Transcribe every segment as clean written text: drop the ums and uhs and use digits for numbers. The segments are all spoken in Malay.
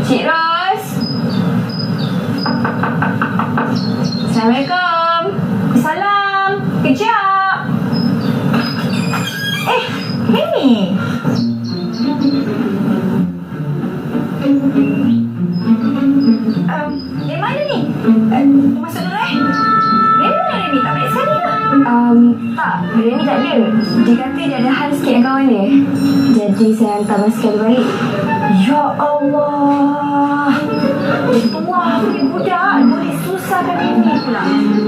Cik Ros. Assalamualaikum. Salam. Kejap. Remy. Dari mana ni? Masuk dulu Remy mana Remy? Tak balik sekali ke? Tak, Remy tak ada. Dia kata dia ada hal sikit dengan kawan dia. Jadi saya hantar basikal balik. Ya Allah. Wah, punya budak boleh susahkan Remy pula.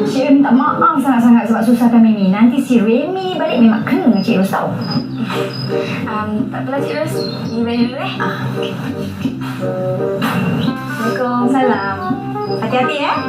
Cik Ros minta maaf sangat-sangat sebab susahkan Remy. Nanti si Remy balik memang kena dengan Cik Ros tau. Tak apalah Cik Ros. Ni balik dulu Waalaikumsalam. Hati-hati cari.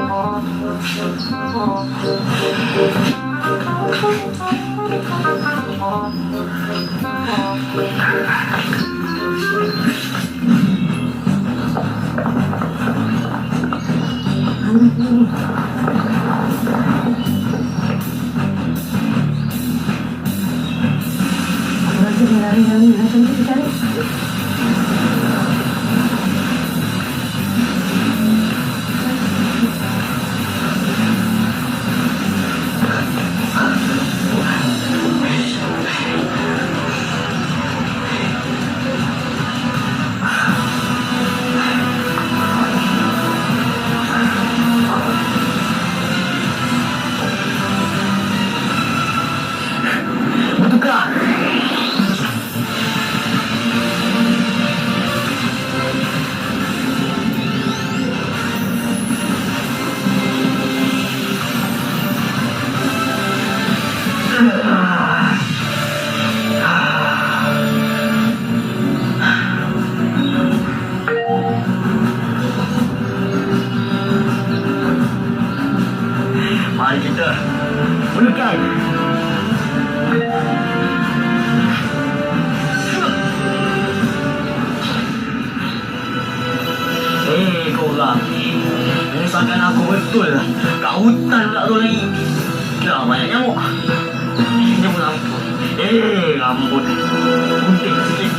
Mari kita mulakan. Korang ni menyusahkan aku betul. Kat hutan pula tu lagi. Dah banyak nyamuk. Nyamuk rambut. Rambut gunting sikit.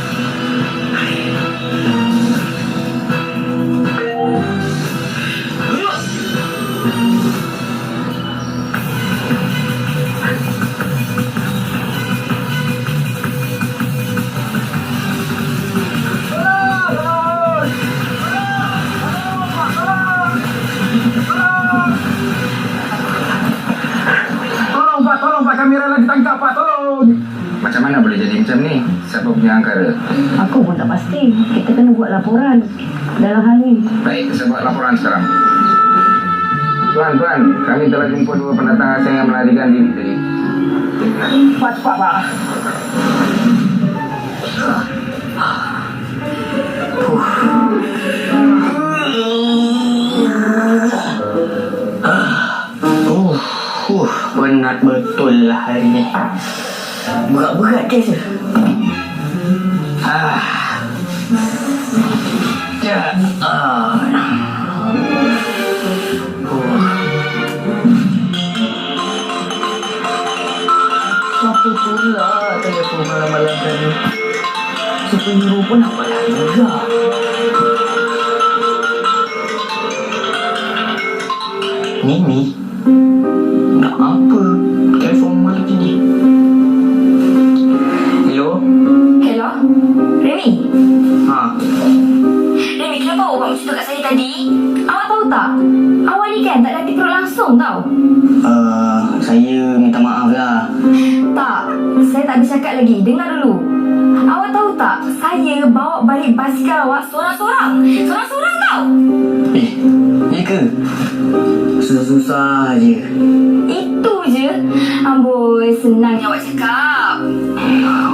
Tolong Pak, kamera lagi tangkap Pak, tolong. Macam mana boleh jadi macam ni? Siapa punya angkara? Aku pun tak pasti. Kita kena buat laporan dalam hal ni. Baik, saya buat laporan sekarang. Tuan, kami telah jumpa dua pendatang asing yang melarikan diri tadi. Cepat, Pak. Penat betul lah hari ni. Berat-berat je. Siapa pula telefon malam-malam tadi? Superhero pun nak buat juga. Mimi? Nak apa? Telefon malam ni. Hello? Remy? Remy, kenapa awak buat macam tu kat saya tadi? Awak tahu tak? Awak ni kan tak ada hati perut langsung tau. Saya minta maaf lah. Tak, saya tak habis cakap lagi. Dengar dulu. Awak tahu tak? Saya bawa balik basikal awak seorang-seorang. Seorang-seorang tau. Ya ke? Susah-susah je. Itu je. Amboi, senangnya awak cakap.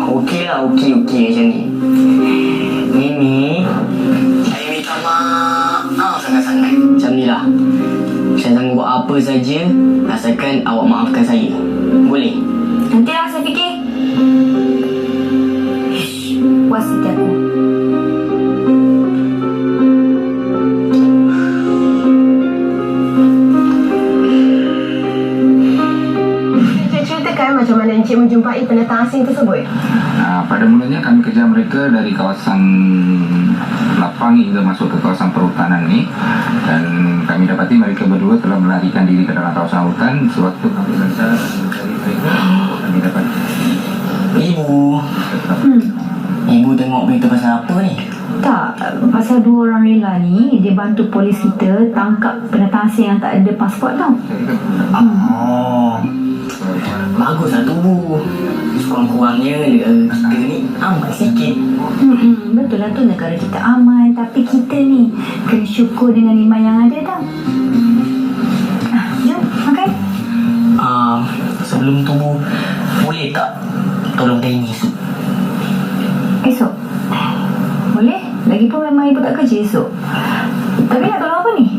Okey macam ni. Mimi, saya minta maaf sangat-sangat. Macam ni lah. Saya sanggup buat apa saja asalkan awak maafkan saya. Boleh? Nantilah saya fikir. Puas hati aku. Ceritakan macam mana Encik menjumpai pendatang asing tersebut? Pada mulanya kami kejar mereka dari kawasan lapang hingga masuk ke kawasan perhutanan ni, dan kami dapati mereka berdua telah melarikan diri ke dalam kawasan hutan. Sewaktu kami berusaha mencari mereka, kami dapat Ibu tengok berita pasal apa ni? Tak, pasal 2 orang rela ni dia bantu polis kita tangkap pendatang asing yang tak ada pasport tau. Oh, baguslah tu Bu. Sekurang-kurangnya kita ni aman sikit. Betul lah tu, negara kita aman, tapi kita ni kena syukur dengan iman yang ada tau. Jom makan. Sebelum tu Bu, boleh tak tolong tanya sup? Esok boleh? Lagipun memang ibu tak kerja esok. Tapi nak tolong apa ni?